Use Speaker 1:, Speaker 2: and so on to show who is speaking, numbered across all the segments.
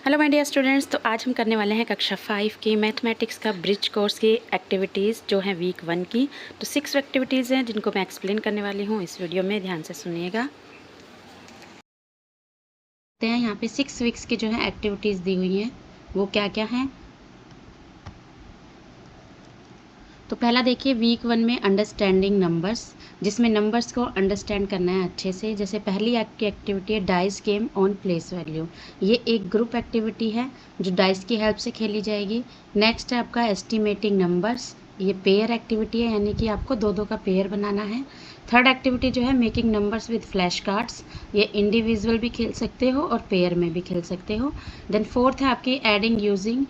Speaker 1: Hello my dear students, तो आज हम करने वाले हैं कक्षा 5 की मैथमेटिक्स का ब्रिज कोर्स की एक्टिविटीज़ जो हैं वीक 1 की। तो 6 एक्टिविटीज़ हैं जिनको मैं एक्सप्लेन करने वाली हूँ इस वीडियो में, ध्यान से सुनिएगा। यहाँ पे 6 वीक्स की जो है एक्टिविटीज़ दी हुई हैं, वो क्या क्या हैं। तो पहला देखिए वीक 1 में अंडरस्टैंडिंग नंबर्स, जिसमें नंबर्स को अंडरस्टैंड करना है अच्छे से। जैसे पहली की एक्टिविटी है dice game on place value. ये एक ग्रुप एक्टिविटी है जो डाइस की हेल्प से खेली जाएगी। नेक्स्ट है आपका एस्टिमेटिंग नंबर्स, ये पेयर एक्टिविटी है, यानी कि आपको दो दो का पेयर बनाना है। थर्ड एक्टिविटी जो है making numbers with flash cards, ये इंडिविजुअल भी खेल सकते हो और पेयर में भी खेल सकते हो। देन फोर्थ है आपकी एडिंग यूजिंग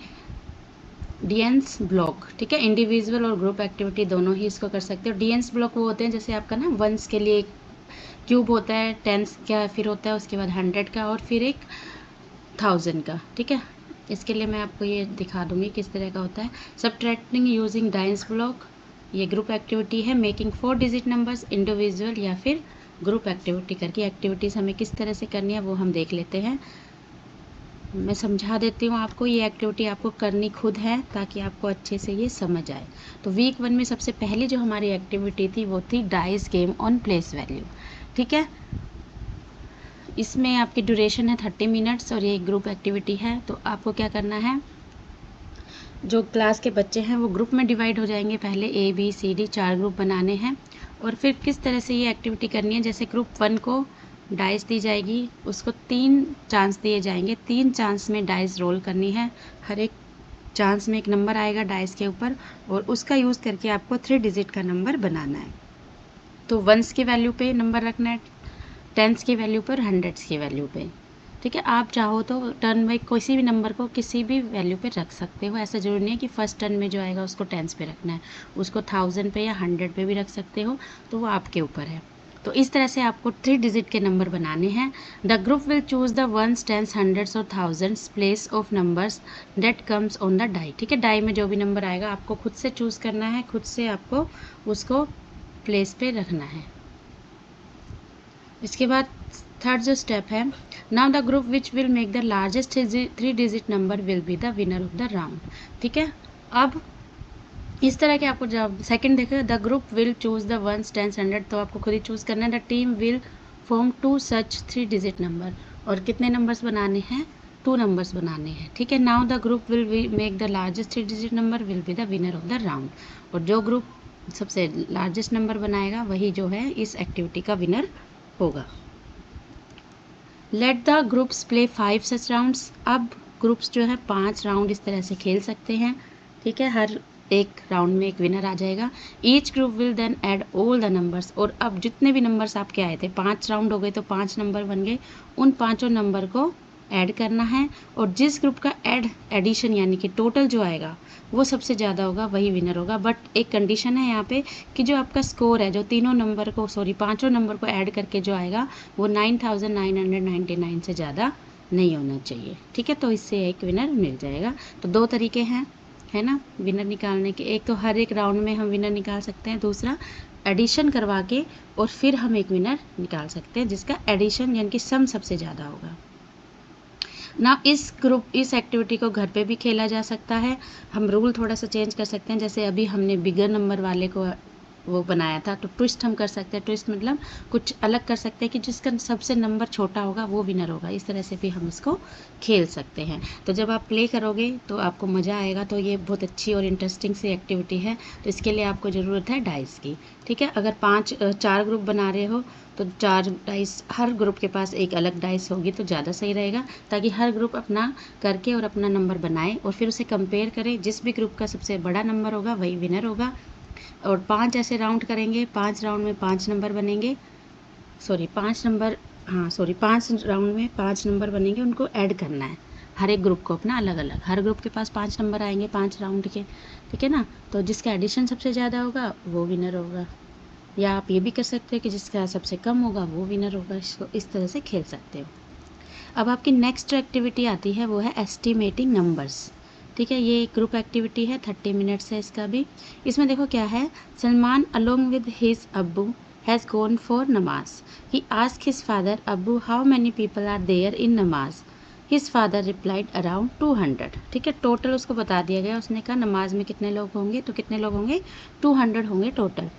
Speaker 1: डीएन्स ब्लॉक, ठीक है, इंडिविजुअल और ग्रुप एक्टिविटी दोनों ही इसको कर सकते हो। डीएन्स ब्लॉक वो होते हैं जैसे आपका ना वंस के लिए एक क्यूब होता है, टेंस का फिर होता है, उसके बाद 100 का और फिर एक 1000 का, ठीक है। इसके लिए मैं आपको ये दिखा दूंगी किस तरह का होता है। सबट्रैक्टिंग यूजिंग डाइंस ब्लॉक, ये ग्रुप एक्टिविटी है। मेकिंग 4 डिजिट नंबर्स इंडिविजुअल या फिर ग्रुप एक्टिविटी करके एक्टिविटीज़ हमें किस तरह से करनी है वो हम देख लेते हैं। मैं समझा देती हूँ आपको, ये एक्टिविटी आपको करनी खुद है ताकि आपको अच्छे से ये समझ आए। तो वीक 1 में सबसे पहली जो हमारी एक्टिविटी थी वो थी dice game on place value, ठीक है। इसमें आपकी ड्यूरेशन है 30 मिनट्स और ये एक ग्रुप एक्टिविटी है। तो आपको क्या करना है, जो क्लास के बच्चे हैं वो ग्रुप में डिवाइड हो जाएंगे। पहले ABCD 4 ग्रुप बनाने हैं और फिर किस तरह से ये एक्टिविटी करनी है। जैसे ग्रुप 1 को डाइस दी जाएगी, उसको 3 चांस दिए जाएंगे, 3 चांस में डाइस रोल करनी है। हर एक चांस में एक नंबर आएगा डाइस के ऊपर और उसका यूज़ करके आपको 3 डिजिट का नंबर बनाना है। तो वंस की वैल्यू पे नंबर रखना है, टेंस की वैल्यू पर, हंड्रेड्स की वैल्यू पे, ठीक है। आप चाहो तो टर्न में किसी भी नंबर को किसी भी वैल्यू पे रख सकते हो। ऐसा ज़रूरी नहीं है कि फर्स्ट टर्न में जो आएगा उसको टेंस पे रखना है, उसको 1000 पे या 100 पे भी रख सकते हो, तो वो आपके ऊपर है। तो इस तरह से आपको 3 डिजिट के नंबर बनाने हैं। The group will choose the ones, tens, hundreds और thousands place of numbers that comes on the die, ठीक है। डाई में जो भी नंबर आएगा आपको खुद से चूज़ करना है, खुद से आपको उसको प्लेस पे रखना है। इसके बाद थर्ड जो स्टेप है, now the group which will make the largest 3 digit number will be the winner of the round, ठीक है। अब इस तरह के आपको जब सेकंड देखें, the group will choose the ones, tens, 100, तो आपको खुद ही चूज़ करना है। The team will form 2 such 3 digit number, और कितने नंबर्स बनाने हैं, 2 नंबर्स बनाने हैं, ठीक है। Now the group will make the largest 3 digit number will be the winner of the round, और जो ग्रुप सबसे लार्जेस्ट नंबर बनाएगा वही जो है इस एक्टिविटी का विनर होगा। Let the groups play 5 such rounds, अब ग्रुप्स जो है 5 राउंड इस तरह से खेल सकते हैं, ठीक है। हर एक राउंड में एक विनर आ जाएगा। Each group will then add all the numbers, और अब जितने भी नंबर्स आपके आए थे, 5 राउंड हो गए तो 5 नंबर बन गए, उन पाँचों नंबर को ऐड करना है। और जिस ग्रुप का एडिशन यानी कि टोटल जो आएगा वो सबसे ज़्यादा होगा वही विनर होगा। बट एक कंडीशन है यहाँ पे कि जो आपका स्कोर है, जो तीनों नंबर को पाँचों नंबर को ऐड करके जो आएगा वो 9999 से ज़्यादा नहीं होना चाहिए, ठीक है। तो इससे एक विनर मिल जाएगा। तो 2 तरीके हैं, है ना, विनर निकालने के। एक तो हर एक राउंड में हम विनर निकाल सकते हैं, दूसरा एडिशन करवा के और फिर हम एक विनर निकाल सकते हैं जिसका एडिशन यानी कि सम सबसे ज़्यादा होगा ना। इस एक्टिविटी को घर पे भी खेला जा सकता है। हम रूल थोड़ा सा चेंज कर सकते हैं। जैसे अभी हमने बिगर नंबर वाले को वो बनाया था, तो ट्विस्ट हम कर सकते हैं। ट्विस्ट मतलब कुछ अलग कर सकते हैं कि जिसका सबसे नंबर छोटा होगा वो विनर होगा। इस तरह से भी हम इसको खेल सकते हैं। तो जब आप प्ले करोगे तो आपको मज़ा आएगा। तो ये बहुत अच्छी और इंटरेस्टिंग सी एक्टिविटी है। तो इसके लिए आपको ज़रूरत है डाइस की, ठीक है। अगर 4 ग्रुप बना रहे हो तो 4 डाइस, हर ग्रुप के पास एक अलग डाइस होगी तो ज़्यादा सही रहेगा, ताकि हर ग्रुप अपना करके और अपना नंबर बनाए और फिर उसे कंपेयर करें। जिस भी ग्रुप का सबसे बड़ा नंबर होगा वही विनर होगा। और 5 ऐसे राउंड करेंगे, 5 राउंड में 5 नंबर बनेंगे, 5 राउंड में 5 नंबर बनेंगे, उनको ऐड करना है हर एक ग्रुप को अपना अलग अलग। हर ग्रुप के पास 5 नंबर आएंगे 5 राउंड के, ठीक है ना। तो जिसका एडिशन सबसे ज़्यादा होगा वो विनर होगा। या आप ये भी कर सकते हो कि जिसका सबसे कम होगा वो विनर होगा। इसको इस तरह से खेल सकते हो। अब आपकी नेक्स्ट एक्टिविटी आती है, वो है एस्टिमेटिंग नंबर्स, ठीक है। ये एक ग्रुप एक्टिविटी है, 30 मिनट्स है इसका भी। इसमें देखो क्या है, सलमान अलोंग विद हिज अब्बू हैज़ गॉन फॉर नमाज। ही आस्क हिज फादर, अब्बू how many people are there in नमाज। His father replied around 200। ठीक है, टोटल उसको बता दिया गया, उसने कहा नमाज में कितने लोग होंगे, तो कितने लोग होंगे, 200 होंगे total.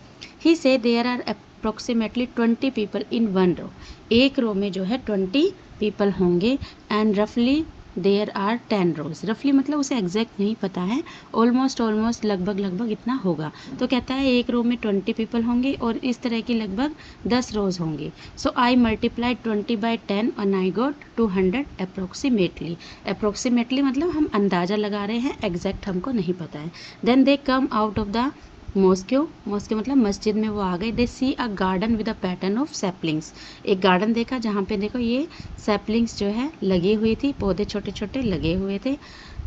Speaker 1: He say there are approximately 20 people in one row, एक रो में जो है 20 पीपल होंगे। एंड रफली देयर आर 10 रोज, रफली मतलब उसे एग्जैक्ट नहीं पता है, ऑलमोस्ट लगभग इतना होगा। तो कहता है एक रो में 20 पीपल होंगे और इस तरह की लगभग 10 रोज होंगी। सो आई मल्टीप्लाई 20 by 10 और आई गॉट 200 अप्रोक्सीमेटली मतलब हम अंदाज़ा लगा रहे हैं, एग्जैक्ट हमको नहीं पता है। Then they come out of the mosque मतलब मस्जिद में वो आ गए। They see a garden with a pattern of saplings, एक गार्डन देखा जहाँ पे देखो ये सैपलिंग्स जो है लगी हुई थी, पौधे छोटे छोटे लगे हुए थे।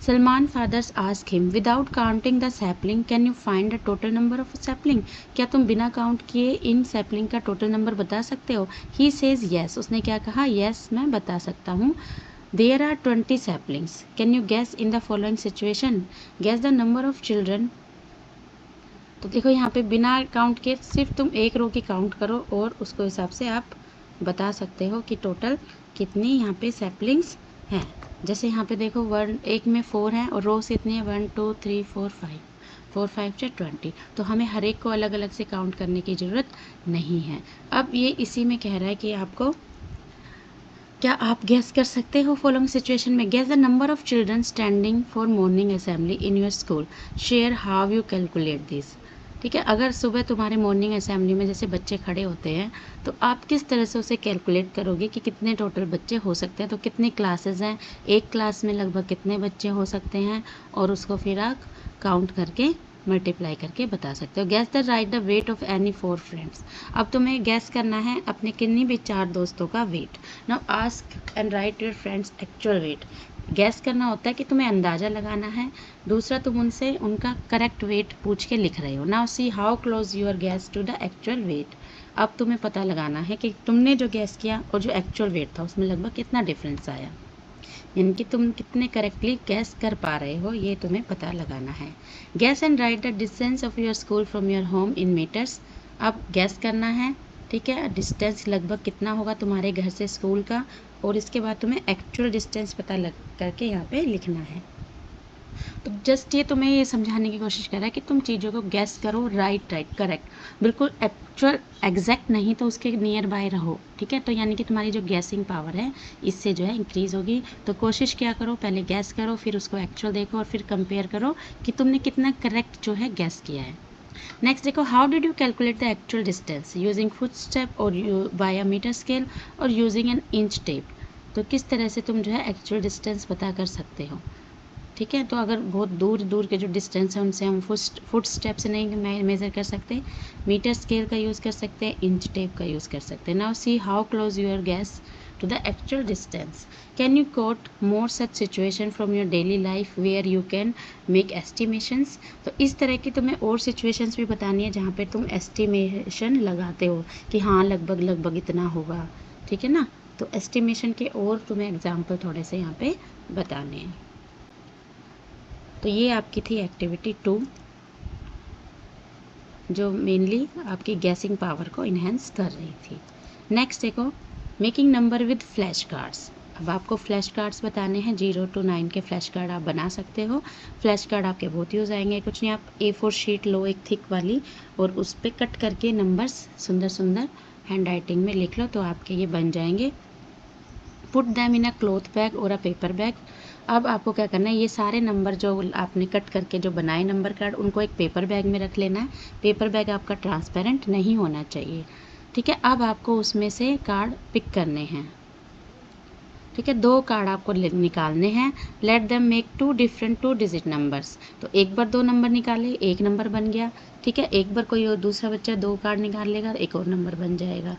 Speaker 1: Salman father's ask him without counting the sapling can you find the total number of sapling, क्या तुम बिना काउंट किए इन सैपलिंग का टोटल नंबर बता सकते हो। ही सेज येस, उसने क्या कहा, येस मैं बता सकता हूँ। There are 20 saplings, can you guess in the following situation, guess the number of children. तो देखो यहाँ पे बिना काउंट के सिर्फ तुम एक रो की काउंट करो और उसको हिसाब से आप बता सकते हो कि टोटल कितनी यहाँ पे सैपलिंग्स हैं। जैसे यहाँ पे देखो एक में 4 हैं और रो से इतनी है 1 2 3 4 5, 4 5 से 20, तो हमें हर एक को अलग अलग से काउंट करने की ज़रूरत नहीं है। अब ये इसी में कह रहा है कि आपको, क्या आप गैस कर सकते हो फॉलोइंग सिचुएशन में, guess the number of children standing for morning assembly in your school, share how you calculate this. ठीक है, अगर सुबह तुम्हारे मॉर्निंग असेंबली में जैसे बच्चे खड़े होते हैं तो आप किस तरह से उसे कैलकुलेट करोगे कि कितने टोटल बच्चे हो सकते हैं, तो कितनी क्लासेस हैं, एक क्लास में लगभग कितने बच्चे हो सकते हैं, और उसको फिर आप काउंट करके मल्टीप्लाई करके बता सकते हो। Gas the right the weight of any 4 friends, अब तुम्हें गैस करना है अपने किन्हीं भी 4 दोस्तों का weight. Now ask and write your friends actual weight, guess करना होता है कि तुम्हें अंदाज़ा लगाना है, दूसरा तुम उनसे उनका करेक्ट वेट पूछ के लिख रहे हो। Now see how close your guess to the actual weight, अब तुम्हें पता लगाना है कि तुमने जो गैस किया और जो एक्चुअल वेट था उसमें लगभग कितना डिफरेंस आया, यानी कि तुम कितने करेक्टली गैस कर पा रहे हो, ये तुम्हें पता लगाना है। Guess and write the distance of your school from your home in metres, अब गैस करना है, ठीक है, डिस्टेंस लगभग कितना होगा तुम्हारे घर से स्कूल का, और इसके बाद तुम्हें एक्चुअल डिस्टेंस पता लग करके यहाँ पे लिखना है। तो जस्ट ये तुम्हें ये समझाने की कोशिश कर रहा है कि तुम चीज़ों को गैस करो, राइट करेक्ट, बिल्कुल एक्चुअल एग्जैक्ट नहीं तो उसके नियर बाय रहो। ठीक है, तो यानी कि तुम्हारी जो गैसिंग पावर है इससे जो है इंक्रीज़ होगी। तो कोशिश क्या करो, पहले गैस करो, फिर उसको एक्चुअल देखो और फिर कंपेयर करो कि तुमने कितना करेक्ट जो है गैस किया है। नेक्स्ट देखो, how did you calculate the actual distance, using foot step और बाय अ मीटर स्केल और यूजिंग एन इंच टेप। तो किस तरह से तुम जो है एक्चुअल डिस्टेंस पता कर सकते हो। ठीक है, तो अगर बहुत दूर के जो डिस्टेंस है उनसे हम फुट स्टेप से नहीं मेज़र कर सकते, मीटर स्केल का यूज़ कर सकते हैं, इंच टेप का यूज़ कर सकते हैं। Now see how close your guess to the actual distance, can you quote more such situation from your daily life where you can make estimations. तो इस तरह की तुम्हें और सिचुएशंस भी बतानी है जहाँ पे तुम एस्टिमेशन लगाते हो कि हाँ लगभग इतना होगा। ठीक है ना, तो एस्टिमेशन के और तुम्हें एग्जाम्पल थोड़े से यहाँ पे बताने हैं। तो ये आपकी थी एक्टिविटी 2 जो मेनली आपकी गैसिंग पावर को इन्हेंस कर रही थी। नेक्स्ट देखो, making number with flash cards. अब आपको फ्लैश कार्ड्स बताने हैं, 0 to 9 के फ्लैश कार्ड आप बना सकते हो। फ्लैश कार्ड आपके बहुत यूज़ आएंगे, कुछ नहीं, आप A4 शीट लो एक थिक वाली और उस पर कट करके नंबर्स सुंदर हैंड राइटिंग में लिख लो तो आपके ये बन जाएंगे। Put them in a cloth bag और अ पेपर बैग। अब आपको क्या करना है, ये सारे नंबर जो आपने कट करके जो बनाए नंबर कार्ड उनको एक पेपर बैग में रख लेना है। पेपर बैग आपका ट्रांसपेरेंट नहीं होना चाहिए। ठीक है, अब आपको उसमें से कार्ड पिक करने हैं। ठीक है, 2 कार्ड आपको निकालने हैं। Let them make 2 different 2 digit numbers. तो एक बार 2 नंबर निकाले, एक नंबर बन गया। ठीक है, एक बार कोई और दूसरा बच्चा 2 कार्ड निकाल लेगा, एक और नंबर बन जाएगा।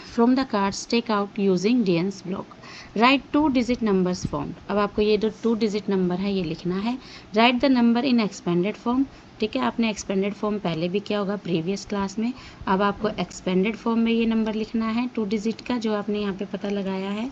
Speaker 1: From the cards take out using DNS block. Write 2 digit numbers formed. अब आपको ये जो 2 digit नंबर है ये लिखना है। Write the number in expanded form. ठीक है, आपने एक्सपेंडेड फॉर्म पहले भी किया होगा प्रीवियस क्लास में। अब आपको एक्सपेंडेड फॉर्म में ये नंबर लिखना है 2 डिजिट का जो आपने यहाँ पे पता लगाया है।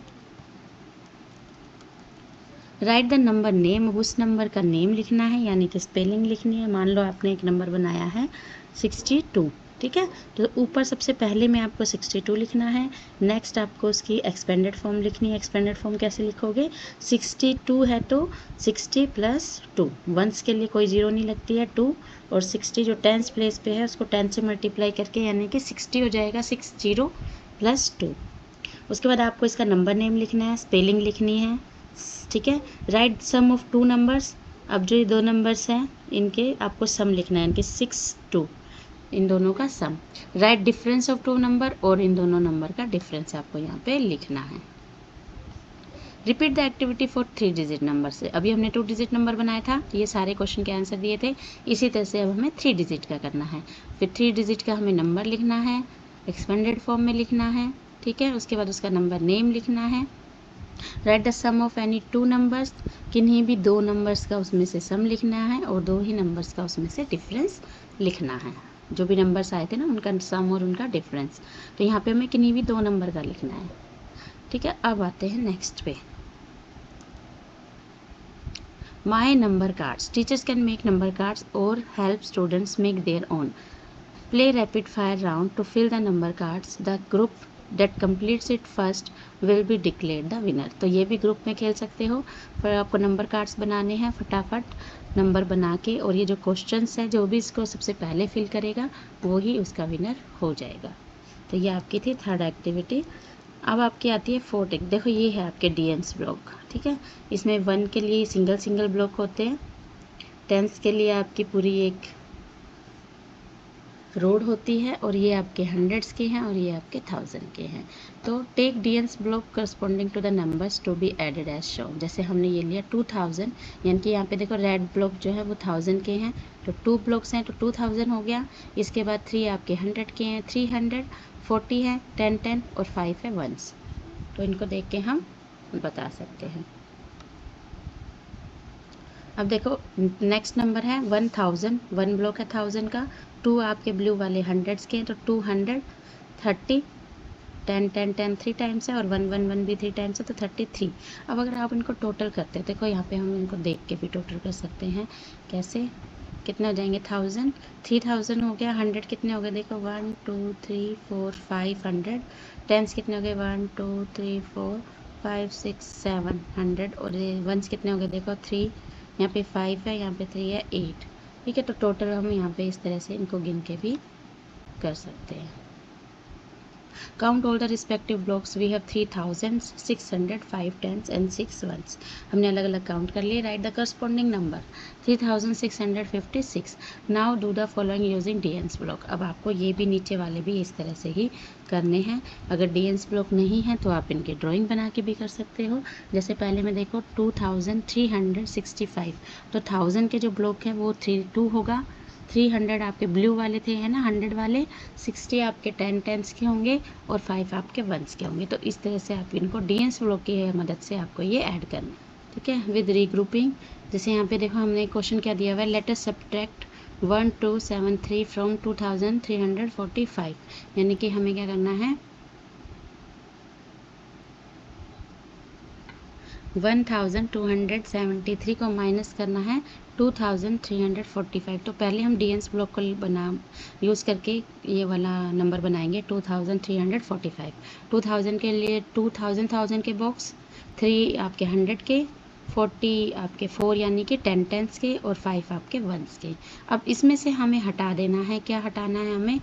Speaker 1: राइट द नंबर नेम, उस नंबर का नेम लिखना है यानी कि स्पेलिंग लिखनी है। मान लो आपने एक नंबर बनाया है 62। ठीक ठीक है। तो ऊपर सबसे पहले में आपको 62 लिखना है। नेक्स्ट आपको उसकी एक्सपेंडेड फॉर्म लिखनी है। एक्सपेंडेड फॉर्म कैसे लिखोगे, 62 है तो 60 प्लस 2, वंस के लिए कोई जीरो नहीं लगती है, 2, और 60 जो टेंस प्लेस पे है उसको 10 से मल्टीप्लाई करके यानी कि 60 हो जाएगा, 60 प्लस 2। उसके बाद आपको इसका नंबर नेम लिखना है, स्पेलिंग लिखनी है, ठीक है। Write sum of two numbers, अब जो ये दो नंबर्स हैं इनके आपको सम लिखना है, इनके 6, 2, इन दोनों का sum. Right difference of two number, और इन दोनों नंबर का डिफरेंस आपको यहाँ पे लिखना है। Repeat the activity for 3 digit number से। अभी हमने 2 डिजिट नंबर बनाया था, ये सारे क्वेश्चन के आंसर दिए थे। इसी तरह से अब हमें 3 डिजिट का करना है। फिर 3 डिजिट का हमें नंबर लिखना है, एक्सपेंडेड फॉर्म में लिखना है, ठीक है। उसके बाद उसका नंबर नेम लिखना है। Write the sum of any 2 numbers, किन्हीं भी 2 नंबर्स का उसमें से सम लिखना है और 2 ही नंबर्स का उसमें से डिफरेंस लिखना है। जो भी नंबर्स आए थे ना उनका सम और उनका डिफरेंस, तो यहाँ पे हमें किन्हीं भी 2 नंबर का लिखना है, ठीक है। अब आते हैं नेक्स्ट पे। My number cards, teachers can make number cards और help students make their own. Play rapid fire round to fill the number cards, the group that completes it first will be declare the winner. तो ये भी group में खेल सकते हो, पर आपको नंबर कार्ड्स बनाने हैं फटाफट नंबर बना के, और ये जो क्वेश्चंस है जो भी इसको सबसे पहले फिल करेगा वो ही उसका विनर हो जाएगा। तो ये आपकी थी थर्ड एक्टिविटी। अब आपकी आती है फोर्थ। देखो ये है आपके डीएंस ब्लॉक, ठीक है। इसमें 1 के लिए सिंगल सिंगल ब्लॉक होते हैं, 10 के लिए आपकी पूरी एक रोड होती है, और ये आपके हंड्रेड्स के हैं और ये आपके 1000 के हैं। तो take Dienes block corresponding to the numbers to be added as show. जैसे हमने ये लिया 2000, यानी कि यहाँ पे देखो रेड ब्लॉक जो है वो 1000 के हैं, तो 2 ब्लॉक्स हैं तो 2000 हो गया। इसके बाद 3 आपके 100 के हैं, 300, 40 है, 10 10 और 5 है वंस। तो इनको देख के हम बता सकते हैं। अब देखो नेक्स्ट नंबर है 1000, 1 ब्लॉक है 1000 का, 2 आपके ब्लू वाले हंड्रेड्स के हैं तो 200, 30, 10 10 10 3 टाइम्स है, और 1 1 1 भी 3 टाइम्स है तो 33। अब अगर आप इनको टोटल करते हैं, देखो यहाँ पे हम इनको देख के भी टोटल कर सकते हैं। कैसे, कितने हो जाएंगे, 1000, 3000 हो गया, 100 कितने हो गए, देखो 1 2 3 4 500, टेंस कितने हो गए, 1 2 3 4 5 6 7 100, और ये वंस कितने हो गए, देखो 3, यहाँ पे 5 है, यहाँ पे 3 है, 8, ठीक है। तो टोटल हम यहाँ पे इस तरह से इनको गिन के भी कर सकते हैं। Count all the respective blocks, we have 3000, 600, 5 10s and 6 1s। हमने अलग अलग काउंट कर लिए। Right the corresponding number 3656। Now do the following using Dienes block. अब आपको ये भी नीचे वाले भी इस तरह से ही करने हैं। अगर डीएंस ब्लॉक नहीं है तो आप इनके ड्राइंग बना के भी कर सकते हो। जैसे पहले में देखो 2365, तो 1000 के जो ब्लॉक है वो 2 होगा, 300 आपके ब्लू वाले थे है ना 100 वाले, 60 आपके 10 10s के होंगे, और 5 आपके 1s के होंगे। तो इस तरह से आप इनको डीएंस ब्लॉक की मदद से आपको ये ऐड करना है, ठीक है। विद रीग्रुपिंग, जैसे यहाँ पे देखो हमने क्वेश्चन क्या दिया हुआ है, लेट अस सब्ट्रैक्ट 1273 फ्रॉम 2345, यानी कि हमें क्या करना है, 1273 को माइनस करना है 2345। तो पहले हम डीएंस ब्लॉक को यूज़ करके ये वाला नंबर बनाएंगे 2345। 2000 के लिए 2000 के बॉक्स, 3 आपके 100 के, 40 आपके 4 यानी कि 10 10s के, और 5 आपके 1s के। अब इसमें से हमें हटा देना है, क्या हटाना है हमें,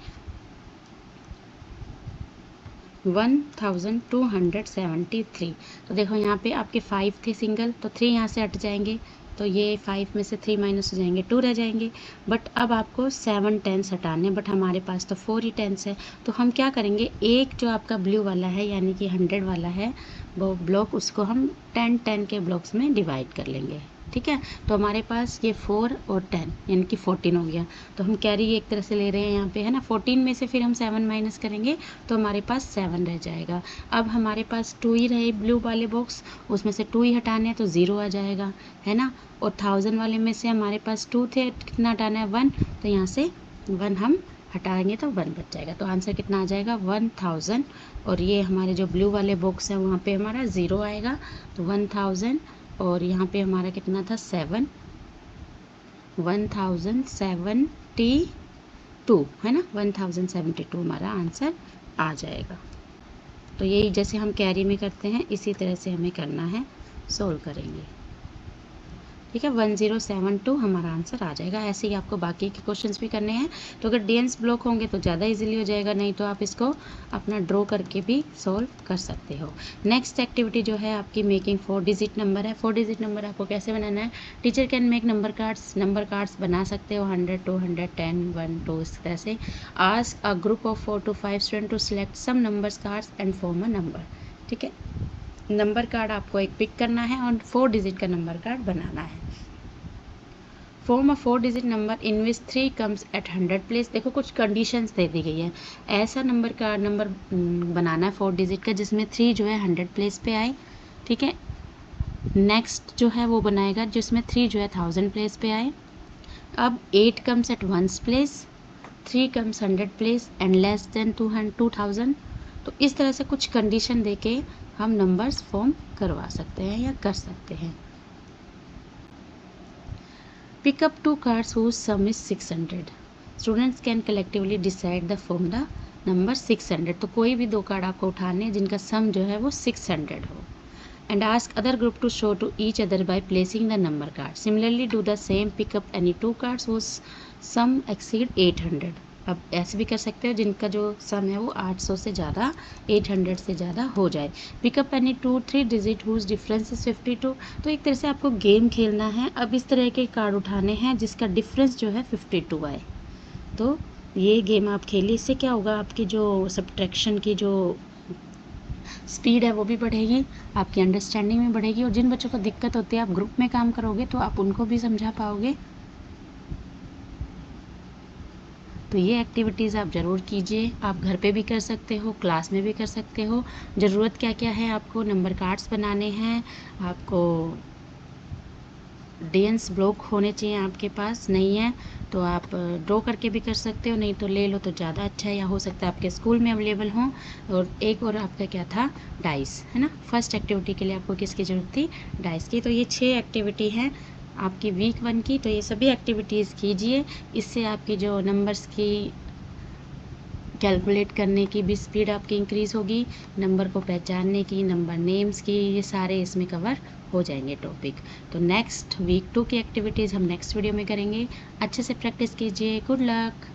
Speaker 1: 1273। तो देखो यहाँ पे आपके 5 थे सिंगल, तो 3 यहाँ से हट जाएंगे, तो ये 5 में से 3 माइनस हो जाएंगे, 2 रह जाएंगे। बट अब आपको 7 10s हटाने, बट हमारे पास तो 4 ही 10s है। तो हम क्या करेंगे, एक जो आपका ब्लू वाला है यानी कि 100 वाला है वो ब्लॉक, उसको हम 10 10 के ब्लॉक्स में डिवाइड कर लेंगे, ठीक है। तो हमारे पास ये 4 और 10 यानी कि 14 हो गया। तो हम कैरी एक तरह से ले रहे हैं यहाँ पे है ना, 14 में से फिर हम 7 माइनस करेंगे तो हमारे पास 7 रह जाएगा। अब हमारे पास 2 ही रहे ब्लू वाले बॉक्स, उसमें से 2 ही हटाने हैं तो 0 आ जाएगा है ना। और 1000 वाले में से हमारे पास 2 थे, कितना हटाना है 1, तो यहाँ से 1 हम हटाएंगे तो 1 बच जाएगा। तो आंसर कितना आ जाएगा 1000, और ये हमारे जो ब्लू वाले बॉक्स हैं वहाँ पे हमारा 0 आएगा, तो 1000, और यहाँ पे हमारा कितना था 7, 1070 2 है ना, 1072 हमारा आंसर आ जाएगा। तो यही जैसे हम कैरी में करते हैं इसी तरह से हमें करना है, सोल्व करेंगे। ठीक है, 1072 हमारा आंसर आ जाएगा। ऐसे ही आपको बाकी के क्वेश्चंस भी करने हैं। तो अगर डीएनएस ब्लॉक होंगे तो ज़्यादा इजीली हो जाएगा, नहीं तो आप इसको अपना ड्रॉ करके भी सोल्व कर सकते हो। नेक्स्ट एक्टिविटी जो है आपकी मेकिंग 4 डिजिट नंबर है। 4 डिजिट नंबर आपको कैसे बनाना है? Teacher can make number cards बना सकते हो 100, 200, 10, 1, 2 इस तरह से। Ask a group of 4 to 5 student to select some numbers cards and form a number. ठीक है, नंबर कार्ड आपको एक पिक करना है और 4 डिजिट का नंबर कार्ड बनाना है। Form a 4 digit number in which 3 comes at 100 place. देखो कुछ कंडीशंस दे दी गई है। ऐसा नंबर बनाना है 4 डिजिट का जिसमें 3 जो है 100 प्लेस पे आए। ठीक है, नेक्स्ट जो है वो बनाएगा जिसमें 3 जो है 1000 प्लेस पे आए। अब 8 comes at 1 place, 3 comes 100 place and less than 2000। तो इस तरह से कुछ कंडीशन देके हम नंबर्स फॉर्म करवा सकते हैं या कर सकते हैं। Pick up 2 cards whose sum is 600. Students can collectively decide the form the number 600. तो कोई भी 2 कार्ड आपको उठाने जिनका सम जो है वो 600 हो। And ask other group to show to each other by placing the number card. Similarly do the same, pick up any 2 cards whose sum exceed 800. अब ऐसे भी कर सकते हो जिनका जो सम है वो 800 से ज़्यादा, 800 से ज़्यादा हो जाए। Pick up any 2-3 digit whose difference is 52। तो एक तरह से आपको गेम खेलना है। अब इस तरह के कार्ड उठाने हैं जिसका डिफरेंस जो है 52 आए। तो ये गेम आप खेलिए, इससे क्या होगा, आपकी जो सब्ट्रैक्शन की जो स्पीड है वो भी बढ़ेगी, आपकी अंडरस्टैंडिंग में बढ़ेगी। और जिन बच्चों को दिक्कत होती है आप ग्रुप में काम करोगे तो आप उनको भी समझा पाओगे। तो ये एक्टिविटीज़ आप ज़रूर कीजिए। आप घर पे भी कर सकते हो, क्लास में भी कर सकते हो। ज़रूरत क्या क्या है? आपको नंबर कार्ड्स बनाने हैं, आपको डीएनएस ब्लॉक होने चाहिए, आपके पास नहीं है तो आप ड्रॉ करके भी कर सकते हो, नहीं तो ले लो तो ज़्यादा अच्छा है, या हो सकता है आपके स्कूल में अवेलेबल हो। और एक और आपका क्या था, डाइस है ना। फर्स्ट एक्टिविटी के लिए आपको किसकी ज़रूरत थी? डाइस की। तो ये 6 एक्टिविटी हैं आपकी वीक 1 की। तो ये सभी एक्टिविटीज़ कीजिए, इससे आपकी जो नंबर्स की कैलकुलेट करने की भी स्पीड आपकी इंक्रीज़ होगी, नंबर को पहचानने की, नंबर नेम्स की, ये सारे इसमें कवर हो जाएंगे टॉपिक। तो नेक्स्ट वीक 2 की एक्टिविटीज़ हम नेक्स्ट वीडियो में करेंगे। अच्छे से प्रैक्टिस कीजिए। Good luck.